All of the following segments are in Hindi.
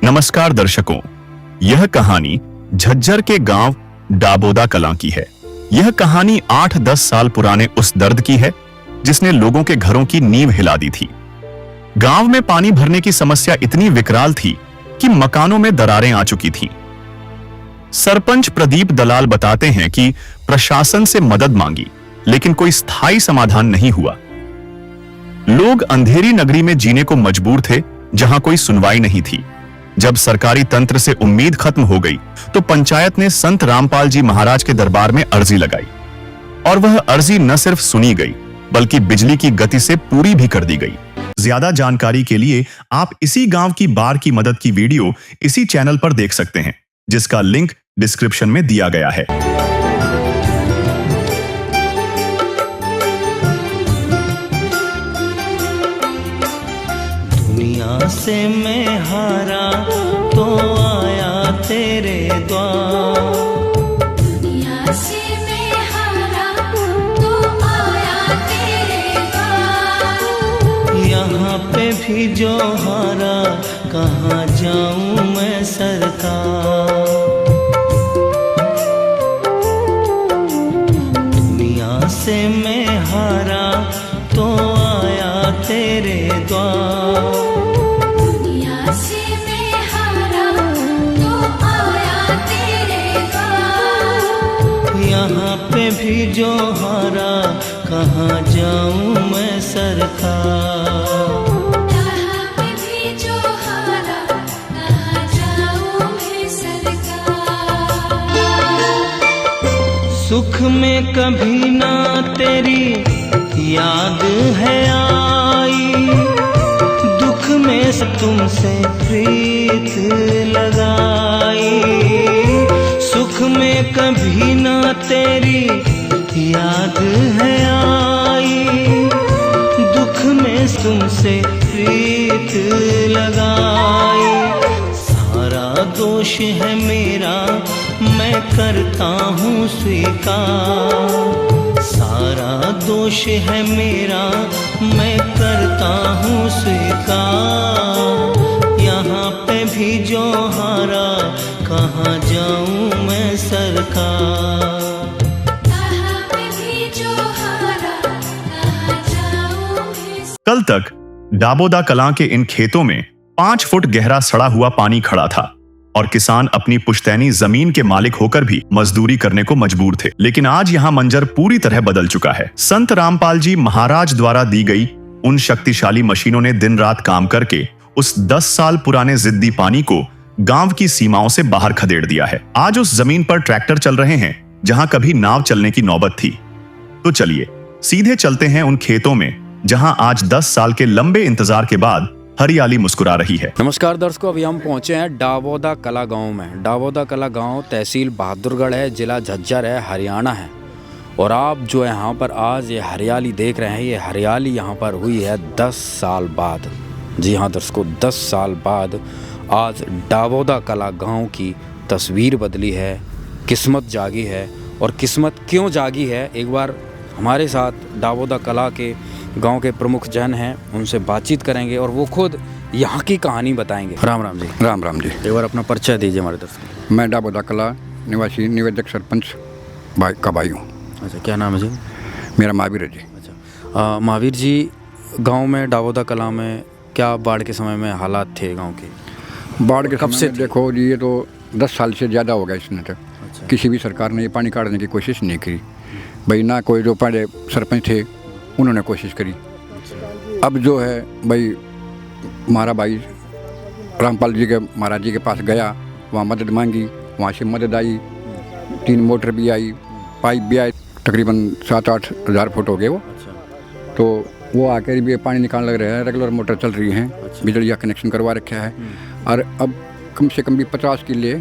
नमस्कार दर्शकों, यह कहानी झज्जर के गांव डाबोदा कलां की है। यह कहानी 8-10 साल पुराने उस दर्द की है जिसने लोगों के घरों की नींव हिला दी थी। गांव में पानी भरने की समस्या इतनी विकराल थी कि मकानों में दरारें आ चुकी थीं। सरपंच प्रदीप दलाल बताते हैं कि प्रशासन से मदद मांगी, लेकिन कोई स्थायी समाधान नहीं हुआ। लोग अंधेरी नगरी में जीने को मजबूर थे, जहां कोई सुनवाई नहीं थी। जब सरकारी तंत्र से उम्मीद खत्म हो गई, तो पंचायत ने संत रामपाल जी महाराज के दरबार में अर्जी लगाई, और वह अर्जी न सिर्फ सुनी गई, बल्कि बिजली की गति से पूरी भी कर दी गई। ज्यादा जानकारी के लिए आप इसी गांव की बाढ़ की मदद की वीडियो इसी चैनल पर देख सकते हैं, जिसका लिंक डिस्क्रिप्शन में दिया गया है। दुनिया से मैं हारा तो आया तेरे द्वार, दुनिया से मैं हारा तो आया तेरे द्वार। यहाँ पे भी जो हारा कहाँ जाऊँ मैं सरकार। दुनिया से मैं हारा तो आया तेरे द्वार, दुनिया से मैं हारा तो आया तेरे द्वार। यहाँ पे भी जो हारा कहाँ जाऊँ मैं सरकार। यहाँ पे भी जो हारा कहाँ जाऊँ मैं सरकार। सुख में कभी ना तेरी याद है आई, दुख में तुमसे प्रीत लगाई। सुख में कभी ना तेरी याद है आई, दुख में तुमसे प्रीत लगाई। सारा दोष है मेरा मैं करता हूँ स्वीकार, सारा दोष है मेरा मैं करता हूँ स्वीकार। यहाँ पे भी जो हारा कहाँ जाऊँ मैं सरकार। यहाँ पे भी जो हारा कहाँ जाऊँ मैं सरकार। कल तक डाबोदा कलां के इन खेतों में 5 फुट गहरा सड़ा हुआ पानी खड़ा था, और किसान अपनी पुश्तैनी जमीन के मालिक होकर भी मजदूरी करने को मजबूर थे। लेकिन आज यहाँ मंजर पूरी तरह बदल चुका है। संत रामपाल जी महाराज द्वारा दी गई उन शक्तिशाली मशीनों ने दिन रात काम करके उस 10 साल पुराने जिद्दी पानी को गांव की सीमाओं से बाहर खदेड़ दिया है। आज उस जमीन पर ट्रैक्टर चल रहे हैं जहां कभी नाव चलने की नौबत थी। तो चलिए सीधे चलते हैं उन खेतों में जहां आज 10 साल के लंबे इंतजार के बाद हरियाली मुस्कुरा रही है। नमस्कार दर्शकों, अभी हम पहुंचे हैं डाबोदा कला गांव में। डाबोदा कला गांव तहसील बहादुरगढ़ है, जिला झज्जर है, हरियाणा है। और आप जो यहाँ पर आज ये हरियाली देख रहे हैं, ये हरियाली यहाँ पर हुई है 10 साल बाद। जी हाँ दर्शकों, 10 साल बाद आज डाबोदा कला गांव की तस्वीर बदली है, किस्मत जागी है। और किस्मत क्यों जागी है, एक बार हमारे साथ डाबोदा कला के गांव के प्रमुख जन हैं, उनसे बातचीत करेंगे और वो खुद यहाँ की कहानी बताएंगे। राम राम जी। राम राम जी। एक बार अपना परिचय दीजिए हमारे दर्शकों। मैं डाबोदा कला निवासी निवेदक सरपंच का भाई हूँ। अच्छा, क्या नाम है जी? मेरा महावीर है जी। अच्छा, महावीर जी, गांव में डाबोदा कला में क्या बाढ़ के समय में हालात थे गांव के? बाढ़ के कब समय से में देखो जी, ये तो 10 साल से ज़्यादा हो गया इसने तक। अच्छा। किसी भी सरकार ने ये पानी काटने की कोशिश नहीं की भाई, ना कोई जो पहले सरपंच थे उन्होंने कोशिश करी। अब जो है भाई, हमारा भाई रामपाल जी के महाराज जी के पास गया, वहाँ मदद मांगी, वहाँ से मदद आई। 3 मोटर भी आई, पाइप भी आई, तकरीबन 7-8 हज़ार फुट हो गए वो। तो वो आकर भी पानी निकालने लग रहे हैं, रेगुलर मोटर चल रही हैं। बिजली का कनेक्शन करवा रखा है। और अब कम से कम भी 50 किले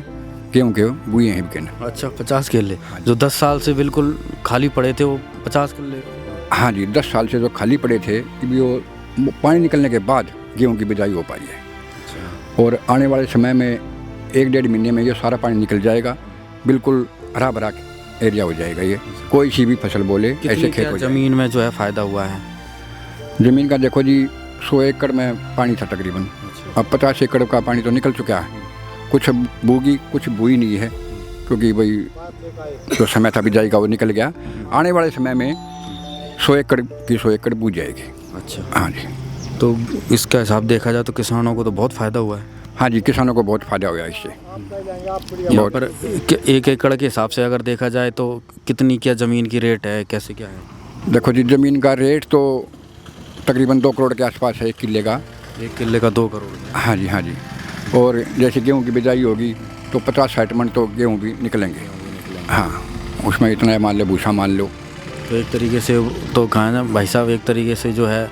गेहूँ के बुए हैं बिकन। अच्छा, 50 किले जो 10 साल से बिल्कुल खाली पड़े थे, वो 50 किले? हाँ जी, 10 साल से जो खाली पड़े थे, कि वो पानी निकलने के बाद गेहूं की बिजाई हो पाई है। और आने वाले समय में 1-1.5 महीने में ये सारा पानी निकल जाएगा, बिल्कुल हरा भरा एरिया हो जाएगा। ये कोई सी भी फसल बोले ऐसे खेत हो जमीन में जो है फ़ायदा हुआ है? ज़मीन का देखो जी, 100 एकड़ में पानी था तकरीबन। अब 50 एकड़ का पानी तो निकल चुका है, कुछ बूगी कुछ बुई नहीं है, क्योंकि भाई जो समय था बिजाई का वो निकल गया। आने वाले समय में 100 एकड़ की 100 एकड़ बूझ जाएगी। अच्छा, हाँ जी, तो इसका हिसाब देखा जाए तो किसानों को तो बहुत फ़ायदा हुआ है। हाँ जी, किसानों को बहुत फ़ायदा हुआ इससे। यहाँ पर 1 एकड़ के हिसाब से अगर देखा जाए तो कितनी क्या ज़मीन की रेट है, कैसे क्या है? देखो जी, ज़मीन का रेट तो तकरीबन 2 करोड़ के आसपास है 1 किले का। 1 किले का 2 करोड़। हाँ जी, हाँ जी। और जैसे गेहूं की बिजाई होगी तो 50-60 मन तो गेहूं भी निकलेंगे। हाँ, उसमें इतना है, मान लो भूसा मान लो। तो एक तरीके से तो कहा ना भाई साहब, एक तरीके से जो है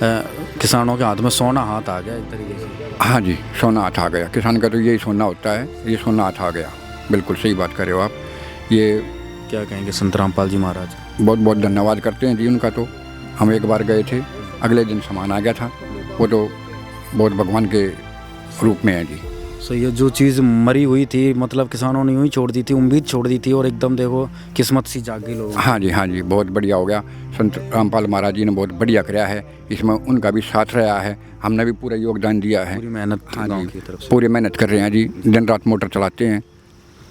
किसानों के हाथ में सोना हाथ आ गया एक तरीके से। हाँ जी, सोना हाथ आ गया। किसान का तो यही सोना होता है, ये सोना हाथ आ गया। बिल्कुल सही बात कर रहे हो आप। ये क्या कहेंगे संत रामपाल जी महाराज? बहुत बहुत धन्यवाद करते हैं जी उनका। तो हम एक बार गए थे, अगले दिन सामान आ गया था। वो तो बहुत भगवान के रूप में है जी। सो ये जो चीज़ मरी हुई थी, मतलब किसानों ने यूँ ही छोड़ दी थी, उम्मीद छोड़ दी थी, और एकदम देखो किस्मत सी जाग गई लोगों। हाँ जी, हाँ जी, बहुत बढ़िया हो गया। संत रामपाल महाराज जी ने बहुत बढ़िया कराया है, इसमें उनका भी साथ रहा है, हमने भी पूरा योगदान दिया है। पूरी मेहनत हाँ गाँव जी, की तरफ से। पूरी मेहनत कर रहे हैं जी। दिन रात मोटर चलाते हैं,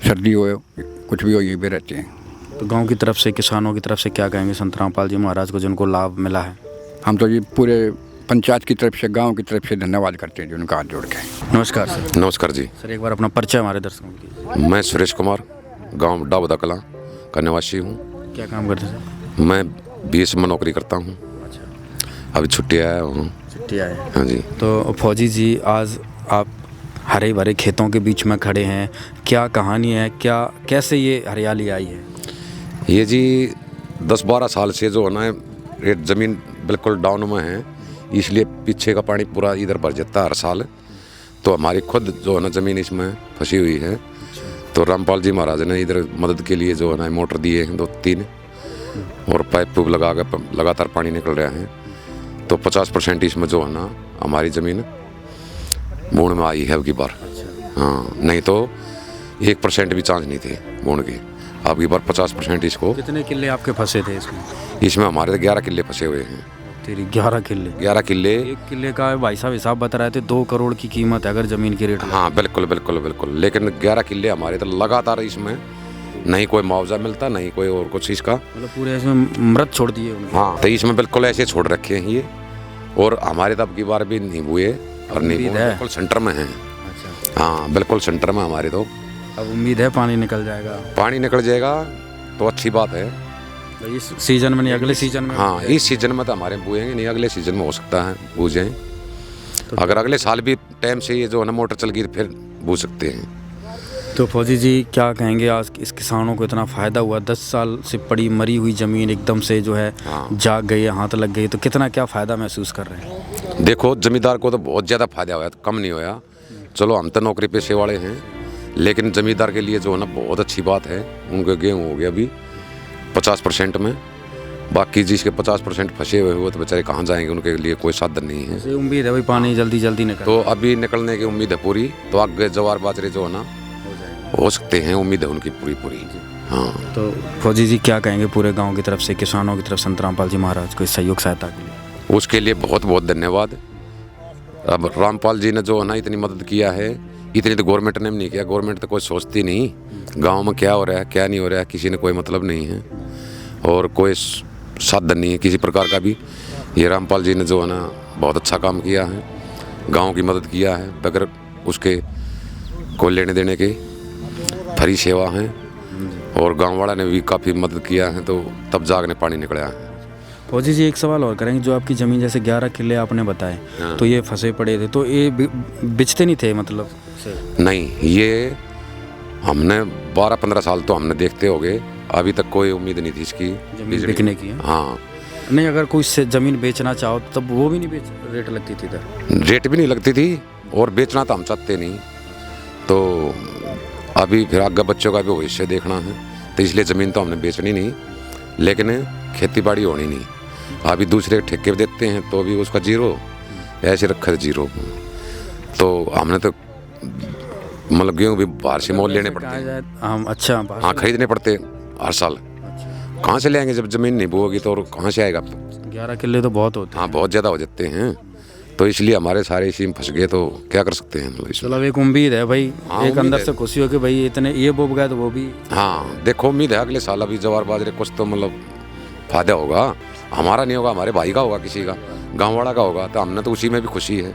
सर्दी हो कुछ भी हो, यहीं पे रहते हैं। तो गांव की तरफ से, किसानों की तरफ से क्या कहेंगे संत रामपाल जी महाराज को जिनको लाभ मिला है? हम तो जी पूरे पंचायत की तरफ से, गांव की तरफ से धन्यवाद करते हैं जी उनका हाथ जोड़ के। नमस्कार सर। नमस्कार जी। सर एक बार अपना परिचय हमारे दर्शकों की। मैं सुरेश कुमार, गांव डाबोदा कलां का निवासी हूं। क्या काम करते हैं सर? मैं BS में नौकरी करता हूं। अच्छा, अभी छुट्टी आया हूं। छुट्टी आए। हाँ जी। तो फौजी जी, आज आप हरे भरे खेतों के बीच में खड़े हैं, क्या कहानी है, क्या कैसे ये हरियाली आई है? ये जी 10-12 साल से जो है ना, रेट ज़मीन बिल्कुल डाउन में है, इसलिए पीछे का पानी पूरा इधर भर जाता है हर साल। तो हमारी खुद जो है ना ज़मीन इसमें फंसी हुई है। तो रामपाल जी महाराज ने इधर मदद के लिए जो है ना मोटर दिए हैं 2-3, और पाइप पूप लगा कर लगातार पानी निकल रहा है। तो 50% इसमें जो है ना हमारी ज़मीन बोण में आई है अब की बार। हाँ, नहीं तो 1% भी चांस नहीं थे बोण के। अब की बार 50% इसको। कितने किले आपके फंसे थे इसमें? इसमें हमारे तो 11 किले फंसे हुए हैं। तेरी 11 किले? 11 किले। 1 किले का भाई साहब हिसाब बता रहे थे 2 करोड़ की कीमत है अगर ज़मीन की रेट। हाँ बिल्कुल बिल्कुल बिल्कुल। लेकिन 11 किले हमारे तो लगातार इसमें नहीं कोई मुआवजा मिलता, नहीं कोई और कुछ इसका। मतलब पूरे इसमें मृत छोड़ दिए उन्होंने। हाँ, तो इसमें बिल्कुल ऐसे छोड़ रखे हैं ये। और हमारे तब की बार भी नहीं हुए, और नहीं हुए, बिल्कुल सेंटर में हैं। अच्छा, हाँ बिल्कुल सेंटर में हमारे। तो अब उम्मीद है पानी निकल जाएगा? पानी निकल जाएगा तो अच्छी बात है। तो इस सीजन में नहीं, अगले सीजन में? हाँ, इस सीजन में तो हमारे बूएंगे नहीं, अगले सीजन में हो सकता है बूझ जाएं। तो अगर अगले साल भी टाइम से ये जो है ना मोटर चल गई तो फिर बूझ सकते हैं। तो फौजी जी क्या कहेंगे, आज इस किसानों को इतना फ़ायदा हुआ, 10 साल से पड़ी मरी हुई ज़मीन एकदम से जो है जाग गई है, हाथ लग गई, तो कितना क्या फ़ायदा महसूस कर रहे हैं? देखो, ज़मींदार को तो बहुत ज़्यादा फायदा हुआ, कम नहीं होया। चलो हम तो नौकरी पेशे वाले हैं, लेकिन ज़मींदार के लिए जो है ना बहुत अच्छी बात है। उनके गेहूँ हो गया अभी 50% में, बाकी जिसके 50% फंसे हुए वो तो बेचारे कहाँ जाएंगे, उनके लिए कोई साधन नहीं है। उम्मीद है भाई पानी जल्दी जल्दी निकल, तो अभी निकलने की उम्मीद है पूरी। तो आगे जवार बाजरे जो है ना हो सकते हैं, उम्मीद है उनकी पूरी पूरी। हाँ, तो फौजी जी क्या कहेंगे पूरे गांव की तरफ से, किसानों की तरफ संत रामपाल जी महाराज को इस सहयोग सहायता के लिए? उसके लिए बहुत बहुत धन्यवाद। अब रामपाल जी ने जो है ना इतनी मदद किया है, इतनी तो गवर्नमेंट ने भी नहीं किया। गवर्नमेंट तो कोई सोचती नहीं गांव में क्या हो रहा है क्या नहीं हो रहा है, किसी ने कोई मतलब नहीं है, और कोई साधन नहीं है किसी प्रकार का भी। ये रामपाल जी ने जो है ना बहुत अच्छा काम किया है, गांव की मदद किया है, बगैर उसके कोई लेने देने के, फ्री सेवा है। और गांव वाला ने भी काफ़ी मदद किया है, तो तब जागने पानी निकला है। फौजी जी एक सवाल और करेंगे, जो आपकी ज़मीन जैसे 11 किले आपने बताए, तो ये फंसे पड़े थे, तो ये बिचते नहीं थे मतलब से? नहीं, ये हमने 12-15 साल तो हमने देखते हो गए, अभी तक कोई उम्मीद नहीं थी इसकी ज़मीन बिकने की। हाँ, नहीं, अगर कोई ज़मीन बेचना चाहो तब वो भी नहीं रेट लगती थी इधर? रेट भी नहीं लगती थी, और बेचना तो हम चाहते नहीं। तो अभी फिर आगे बच्चों का भी भविष्य देखना है, तो इसलिए ज़मीन तो हमने बेचनी नहीं, लेकिन खेती बाड़ी होनी नहीं। अभी दूसरे ठेके पे देते हैं तो भी उसका जीरो, ऐसे रखा है जीरो। तो हमने तो मतलब गेहूँ भी बाहर से मोल लेने पड़ते हैं। हम अच्छा, हाँ, खरीदने पड़ते हर साल। कहाँ से लेंगे जब ज़मीन नहीं बोएगी, तो और कहाँ से आएगा? 11 किले तो बहुत होते हैं। हाँ, बहुत ज़्यादा हो जाते हैं। तो इसलिए हमारे सारे इसी में फंस गए, तो क्या कर सकते हैं मतलब इसमें। मतलब एक उम्मीद है भाई, हाँ, एक उम्मीद अंदर है। से खुशी हो कि भाई इतने ये बोब गए तो वो भी। हाँ देखो, उम्मीद है अगले साल अभी जवार बाजरे कुछ तो मतलब फायदा होगा। हमारा नहीं होगा, हमारे भाई का होगा, किसी का गाँव वाला का होगा, तो हमने तो उसी में भी खुशी है।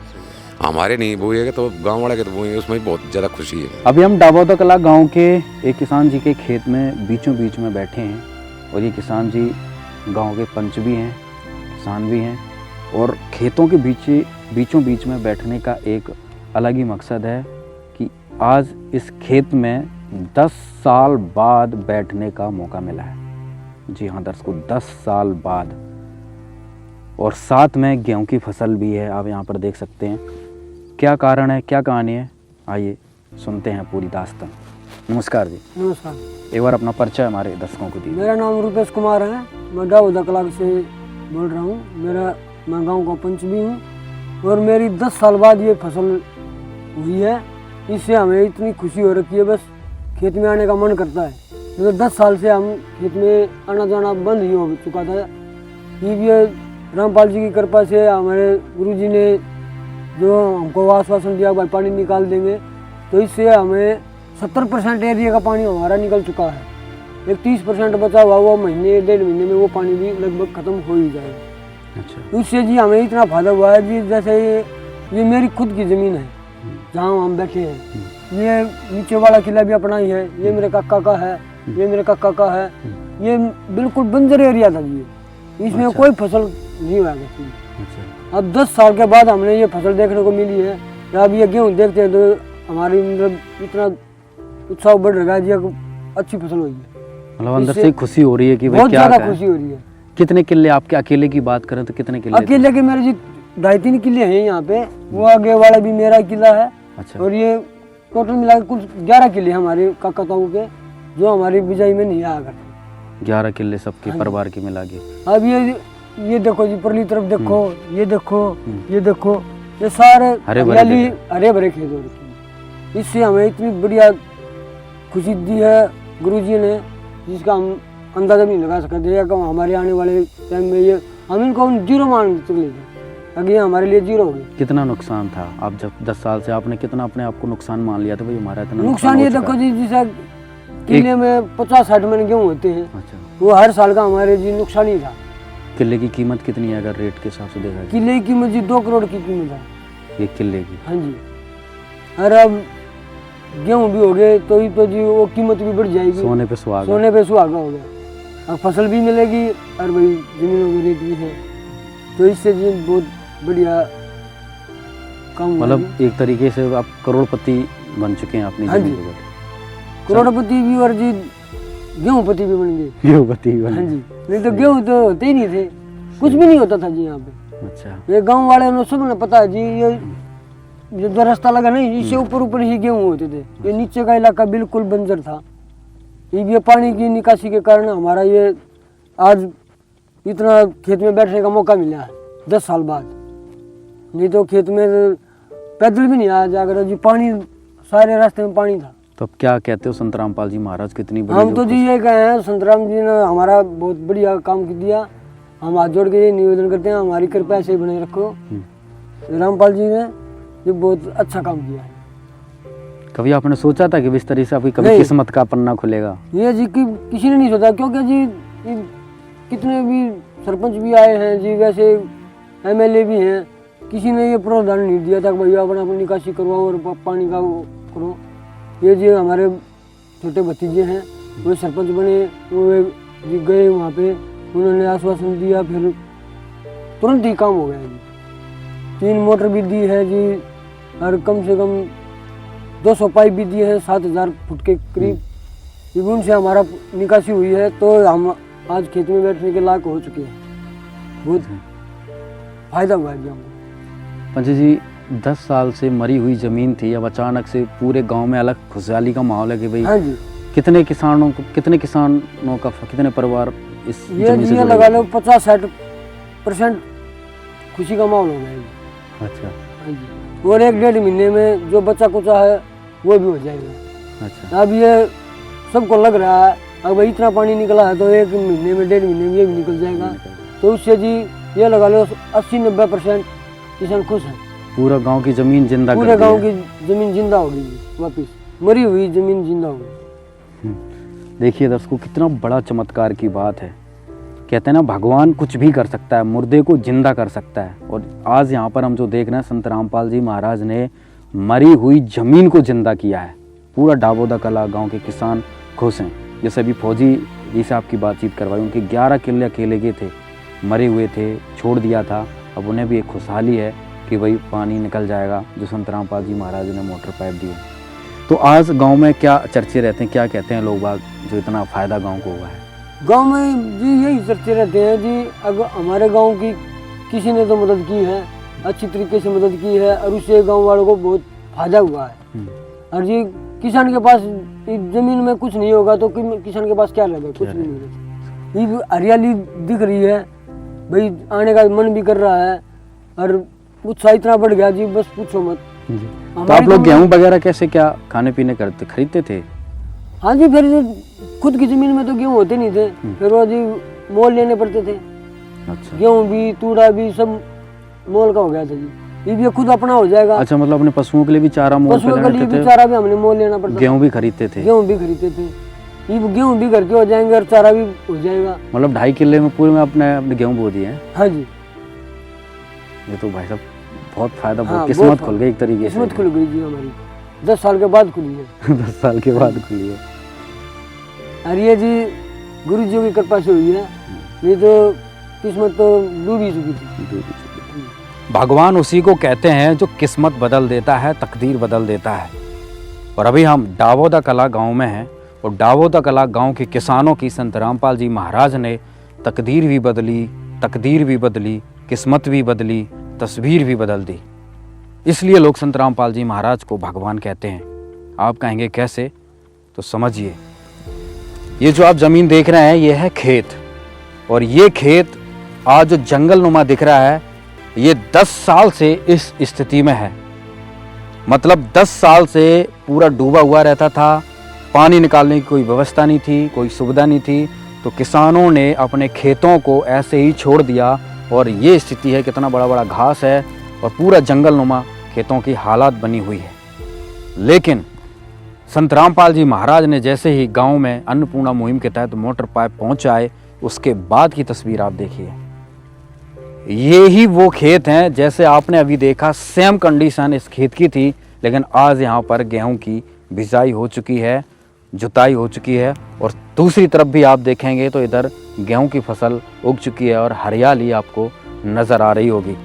हमारे नहीं बोएंगे तो गाँव वाले के तो बोएंगे, उसमें भी बहुत ज़्यादा खुशी है। अभी हम डाबोदा कला गांव के एक किसान जी के खेत में बीचों बीच में बैठे हैं और ये किसान जी गांव के पंच भी हैं, किसान भी हैं और खेतों के बीचों बीच में बैठने का एक अलग ही मकसद है कि आज इस खेत में 10 साल बाद बैठने का मौका मिला है। जी हाँ दर्शकों, 10 साल बाद, और साथ में गेहूं की फसल भी है। आप यहाँ पर देख सकते हैं। क्या कारण है, क्या कहानी है, आइए सुनते हैं पूरी दास्तान। नमस्कार जी। नमस्कार, एक बार अपना परिचय हमारे दर्शकों को दीजिए। मेरा नाम रूपेश कुमार है। मैं डाबोदा कला से बोल रहा हूँ। मैं गांव का पंच भी हूँ और मेरी 10 साल बाद ये फसल हुई है। इससे हमें इतनी खुशी हो रखी है, बस खेत में आने का मन करता है। तो 10 साल से हम खेत में आना जाना बंद ही हो चुका था। ये रामपाल जी की कृपा से हमारे गुरुजी ने जो हमको आश्वासन दिया भाई पानी निकाल देंगे, तो इससे हमें 70% एरिया का पानी हमारा निकल चुका है। एक 30% बचा हुआ, वो महीने 1.5 महीने में वो पानी भी लगभग ख़त्म हो ही जाएगा। अच्छा, उससे जी हमें इतना फायदा हुआ है जी, जैसे ये मेरी खुद की ज़मीन है जहाँ हम बैठे हैं। ये नीचे वाला किला भी अपना ही है, ये मेरे काका का है, ये मेरे काका का है। ये बिल्कुल बंजर एरिया था जी, इसमें कोई फसल नहीं हुआ करती। अच्छा, अब 10 साल के बाद हमने ये फसल देखने को मिली है। अब ये गेहूँ देखते हैं तो हमारी मतलब इतना उत्साह बढ़ रहा है जी, अच्छी फसल हुई है। मतलब अंदर इससे से खुशी हो रही है कि भाई बहुत क्या ज़्यादा खुशी हो रही है। कितने किले आपके अकेले की बात करें तो कितने किले थे? अकेले के मेरे जी 2.5-3 किले हैं यहाँ पे। वो आगे वाला भी मेरा किला है अच्छा, और ये टोटल मिला के कुल 11 किले हमारे काका ताऊ के, जो हमारी बिजाई में नहीं आया करते। 11 किले सबके परिवार के मिला के। अब ये देखो जी, परली तरफ देखो, ये देखो, ये देखो, ये सारे हरे भरे हरियाली हरे भरे खेत हो रखे हैं। इससे हमें इतनी बढ़िया खुशी दी है गुरुजी ने, जिसका हम अंदाजा भी नहीं लगा सकते हैं कि हमारे आने वाले टाइम में ये हम इनको जीरो मान चले थे। अगर ये हमारे लिए जीरो हो गई। कितना नुकसान था? आप जब 10 साल से आपने कितना अपने आप को नुकसान मान लिया था भाई हमारा इतना नुकसान हो ये चुका देखो है? जी, जैसे किले में 50-60 मन गेहूँ होते हैं, अच्छा, वो हर साल का हमारे जी नुकसान ही था। किले की कीमत कितनी है अगर रेट के हिसाब से देखा जाए? किले की कीमत जी 2 करोड़ की कीमत है। एक किले की। हाँ जी, और अब गेहूँ भी हो गए तो जी वो कीमत भी बढ़ जाएगी। सोने पे सुहागा। सोने पे सुहागा हो गया। अब फसल भी मिलेगी और भाई जमीनों में रेट भी है, तो इससे जी बहुत बढ़िया काम हुआ मतलब जी। एक तरीके से आप करोड़पति बन चुके हैं अपनी हाँ जमीन जी। के ऊपर। करोड़पति भी और जी गेहूँपति भी बन गए। करोड़पति हाँ बने। जी, नहीं तो गेहूँ तो होते ही नहीं थे, कुछ भी नहीं होता था जी यहाँ पे। अच्छा, ये गांव वाले ने सब ने पता है जी, ये जो रास्ता लगा नहीं, इससे ऊपर ही गेहूँ होते थे। ये नीचे का इलाका बिल्कुल बंजर था। ये पानी की निकासी के कारण हमारा ये आज इतना खेत में बैठने का मौका मिला है 10 साल बाद। नहीं तो खेत में पैदल भी नहीं आया जाकर जी, पानी सारे रास्ते में पानी था। तो अब क्या कहते हो संत रामपाल जी महाराज कितनी बड़ी हम जो तो जी ये कहे हैं, संतराम जी ने हमारा बहुत बढ़िया काम किया। हम हाथ जोड़ के ये निवेदन करते हैं, हमारी कृपा ऐसे ही बने रखो। रामपाल जी ने ये बहुत अच्छा काम किया है। कभी आपने सोचा था कि इस तरह से आपकी कभी नहीं। किस्मत का पन्ना खुलेगा? ये जी किसी ने नहीं सोचा, क्योंकि जी ये कितने भी सरपंच भी आए हैं जी, वैसे MLA भी हैं, किसी ने ये प्रावधान नहीं दिया था कि भैया अपनी निकासी करवाओ और पानी का वो करो। ये जी हमारे छोटे भतीजे हैं, वो सरपंच बने, वो जी गए वहाँ पे, उन्होंने आश्वासन दिया, फिर तुरंत ही काम हो गया जी। 3 मोटर भी दी है जी, और कम से कम 200 पाइप भी दिए हैं 7000 फुट के करीब। उनसे हमारा निकासी हुई है, तो हम आज खेत में बैठने के लायक हो चुके हैं। बहुत फायदा हुआ है जी हमको। पंच जी 10 साल से मरी हुई जमीन थी, अब अचानक से पूरे गांव में अलग खुशहाली का माहौल है कि भाई हाँ जी, कितने किसानों का कितने परिवार इस ये जमीन से ये जुड़े लगा हुए लो 50-60% खुशी का माहौल हो गया है जी। हैं? अच्छा, हाँ जी, और 1-1.5 महीने में जो बचा कुचा है वो भी हो जाएगा। अच्छा, अब ये सबको लग रहा है, अब भाई इतना पानी निकला है तो 1 महीने में 1.5 महीने में ये भी निकल जाएगा। तो उससे जी ये लगा लो 80-90% किसान खुश है। पूरा गांव की जमीन जिंदा पूरे कर दी गांव है। की जमीन जिंदा हो गई जी, वापिस मरी हुई जमीन जिंदा हो गई। देखिए दर्शकों, कितना बड़ा चमत्कार की बात है। कहते हैं ना, भगवान कुछ भी कर सकता है, मुर्दे को जिंदा कर सकता है। और आज यहाँ पर हम जो देख रहे हैं, संत रामपाल जी महाराज ने मरी हुई जमीन को जिंदा किया है। पूरा डाबोदा कला गांव के किसान खुश हैं। जैसे अभी फौजी जी से आपकी बातचीत करवाई, उनके 11 किले अकेले के थे, मरे हुए थे, छोड़ दिया था। अब उन्हें भी एक खुशहाली है कि भाई पानी निकल जाएगा, जो संत रामपाल जी महाराज ने मोटर पाइप दिए। तो आज गांव में क्या चर्चे रहते हैं, क्या कहते हैं लोग बाग, जो इतना फायदा गांव को हुआ है? गांव में जी यही चर्चे रहते हैं जी, अगर हमारे गांव की किसी ने तो मदद की है, अच्छी तरीके से मदद की है, और उससे गांव वालों को बहुत फायदा हुआ है। और जी किसान के पास जमीन में कुछ नहीं होगा तो किसान के पास क्या लगे, कुछ भी नहीं रहता। ये हरियाली दिख रही है भाई, आने का मन भी कर रहा है, और उत्साह इतना बढ़ गया जी, बस पूछो मत। तो आप लोग गेहूं वगैरह कैसे, क्या खाने पीने करते, खरीदते थे? हाँ जी, फिर खुद की जमीन में तो गेहूं होते नहीं थे, फिर वो जी मोल लेने पड़ते थे। अच्छा, गेहूं भी, तूड़ा भी, सब मोल का हो गया था जी। ये भी खुद अपना हो जाएगा। अच्छा, मतलब अपने पशुओं के लिए भी चारा मोल पे पशुओं के लिए लेते भी थे, चारा भी हमने मोल लेना पड़ता। गेहूं भी खरीदते थे? गेहूं भी खरीदते थे। ये गेहूं भी घर के हो जाएंगे और चारा भी हो जाएगा। मतलब 2.5 किले में पूरे में अपने गेहूं बो दिए हैं। हाँ जी, ये तो भाई साहब बहुत फायदा, हाँ, बहुत बहुत किस्मत फायदा। खुल गई एक तरीके से। किस्मत खुल गई जी हमारी, 10 साल के बाद खुली है। 10 साल के बाद खुली है। और ये जी गुरु जी की कृपा से हुई है, ये तो किस्मत तो डूब ही चुकी थी। भगवान उसी को कहते हैं जो किस्मत बदल देता है, तकदीर बदल देता है। और अभी हम डाबोदा कला गांव में हैं, और डाबोदा कला गांव के किसानों की संत रामपाल जी महाराज ने तकदीर भी बदली, तकदीर भी बदली, किस्मत भी बदली, तस्वीर भी बदल दी। इसलिए लोग संत रामपाल जी महाराज को भगवान कहते हैं। आप कहेंगे कैसे, तो समझिए। ये जो आप ज़मीन देख रहे हैं, ये है खेत, और ये खेत आज जो जंगल नुमा दिख रहा है, ये 10 साल से इस स्थिति में है। मतलब 10 साल से पूरा डूबा हुआ रहता था, पानी निकालने की कोई व्यवस्था नहीं थी, कोई सुविधा नहीं थी। तो किसानों ने अपने खेतों को ऐसे ही छोड़ दिया, और ये स्थिति है। कितना बड़ा बड़ा घास है और पूरा जंगल नुमा खेतों की हालात बनी हुई है। लेकिन संत रामपाल जी महाराज ने जैसे ही गांव में अन्नपूर्णा मुहिम के तहत मोटर पाइप पहुंचाए, उसके बाद की तस्वीर आप देखिए। ये ही वो खेत हैं जैसे आपने अभी देखा, सेम कंडीशन इस खेत की थी। लेकिन आज यहाँ पर गेहूं की बिजाई हो चुकी है, जुताई हो चुकी है, और दूसरी तरफ भी आप देखेंगे तो इधर गेहूं की फसल उग चुकी है और हरियाली आपको नज़र आ रही होगी।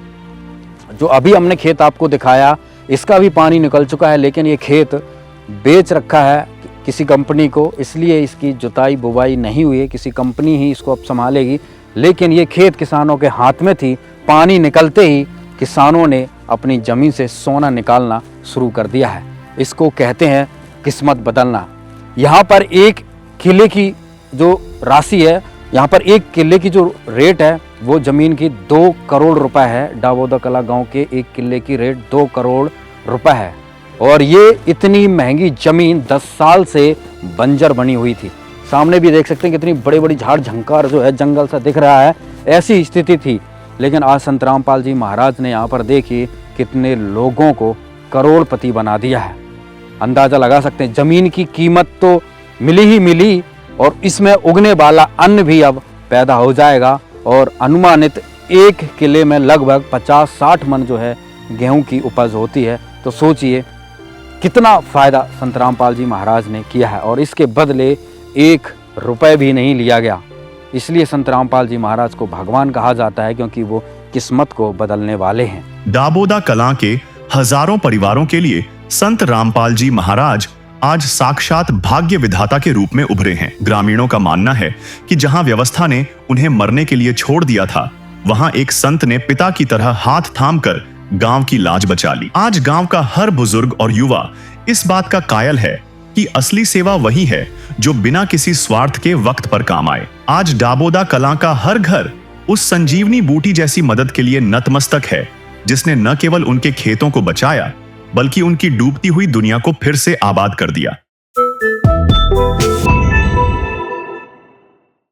जो अभी हमने खेत आपको दिखाया, इसका भी पानी निकल चुका है, लेकिन ये खेत बेच रखा है किसी कंपनी को, इसलिए इसकी जुताई बुवाई नहीं हुई है। किसी कंपनी ही इसको अब संभालेगी। लेकिन ये खेत किसानों के हाथ में थी। पानी निकलते ही किसानों ने अपनी ज़मीन से सोना निकालना शुरू कर दिया है। इसको कहते हैं किस्मत बदलना। यहाँ पर एक किले की जो राशि है, यहाँ पर एक किले की जो रेट है, वो ज़मीन की 2 करोड़ रुपए है। डाबोदा कला गांव के एक किले की रेट 2 करोड़ रुपए है। और ये इतनी महंगी ज़मीन 10 साल से बंजर बनी हुई थी। सामने भी देख सकते हैं कितनी बड़ी बड़ी झाड़ झंकार जो है, जंगल सा दिख रहा है, ऐसी स्थिति थी। लेकिन आज संत रामपाल जी महाराज ने यहाँ पर देखिए कितने लोगों को करोड़पति बना दिया है। अंदाज़ा लगा सकते हैं, ज़मीन की कीमत तो मिली ही मिली, और इसमें उगने वाला अन्न भी अब पैदा हो जाएगा। और अनुमानित एक किले में लगभग 50-60 मन जो है गेहूं की उपज होती है। तो सोचिए कितना फ़ायदा संत रामपाल जी महाराज ने किया है, और इसके बदले 1 रुपए भी नहीं लिया गया। इसलिए संत रामपाल जी महाराज को भगवान कहा जाता है, क्योंकि वो किस्मत को बदलने वाले हैं। डाबोदा कलां के हजारों परिवारों के लिए संत रामपाल जी महाराज आज साक्षात भाग्य विधाता के रूप में उभरे हैं। ग्रामीणों का मानना है कि जहां व्यवस्था ने उन्हें मरने के लिए छोड़ दिया था, वहां एक संत ने पिता की तरह हाथ थामकर गांव की लाज बचा ली। आज गांव का हर बुजुर्ग और युवा इस बात का कायल है कि असली सेवा वही है जो बिना किसी स्वार्थ के वक्त पर काम आए। आज डाबोदा कलां का हर घर उस संजीवनी बूटी जैसी मदद के लिए नतमस्तक है, जिसने न केवल उनके खेतों को बचाया, बल्कि उनकी डूबती हुई दुनिया को फिर से आबाद कर दिया।